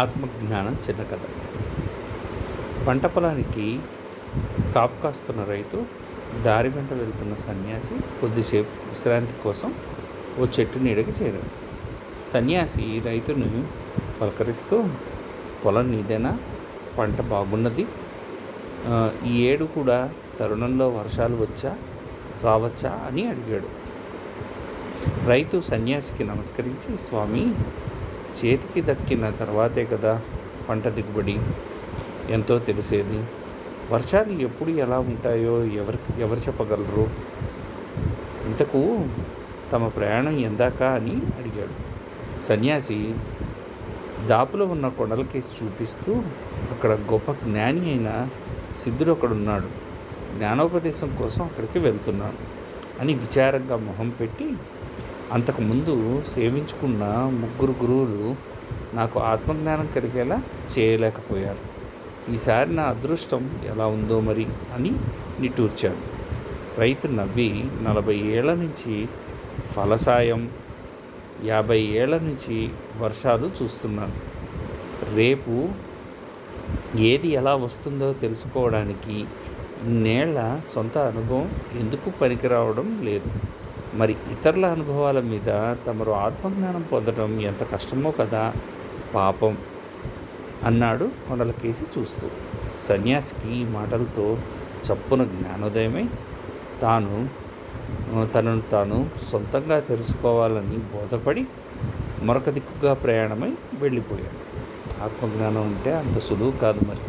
ఆత్మజ్ఞానం చిన్న కథ. పంట పొలానికి కాపు కాస్తున్న రైతు దారి వెంట వెళ్తున్న సన్యాసి కొద్దిసేపు విశ్రాంతి కోసం ఓ చెట్టు నీడకి చేరాడు. సన్యాసి రైతును పలకరిస్తూ, పొలం నీదేనా? పంట బాగున్నది. ఈ ఏడు కూడా తరుణంలో వర్షాలు రావచ్చా అని అడిగాడు. రైతు సన్యాసికి నమస్కరించి, స్వామి, చేతికి దక్కిన తర్వాతే కదా పంట దిగుబడి ఎంతో తెలిసేది. వర్షాలు ఎప్పుడు ఎలా ఉంటాయో ఎవరు చెప్పగలరు? ఇంతకు తమ ప్రయాణం ఎందాక అని అడిగాడు. సన్యాసి దాపులో ఉన్న కొండలకేసి చూపిస్తూ, అక్కడ గొప్ప జ్ఞాని అయిన సిద్ధుడు ఒకడున్నాడు, జ్ఞానోపదేశం కోసం అక్కడికి వెళ్తున్నాను అని విచారంగా మొహం పెట్టి, అంతకుముందు సేవించుకున్న 3 గురువులు నాకు ఆత్మజ్ఞానం కలిగేలా చేయలేకపోయారు. ఈసారి నా అదృష్టం ఎలా ఉందో మరి అని నిట్టూర్చాడు. రైతు నవ్వి, 40 ఏళ్ల నుంచి ఫలసాయం, 50 ఏళ్ల నుంచి వర్షాలు చూస్తున్నాను. రేపు ఏది ఎలా వస్తుందో తెలుసుకోవడానికి ఇన్నేళ్ల సొంత అనుభవం ఎందుకు పనికిరావడం లేదు? మరి ఇతరుల అనుభవాల మీద తమరు ఆత్మజ్ఞానం పొందడం ఎంత కష్టమో కదా పాపం అన్నాడు కొండలకేసి చూస్తూ. సన్యాసికి ఈ మాటలతో చప్పున జ్ఞానోదయమై తనను తాను సొంతంగా తెలుసుకోవాలని బోధపడి మరొక దిక్కుగా ప్రయాణమై వెళ్ళిపోయాడు. ఆత్మజ్ఞానం అంటే అంత సులువు కాదు మరి.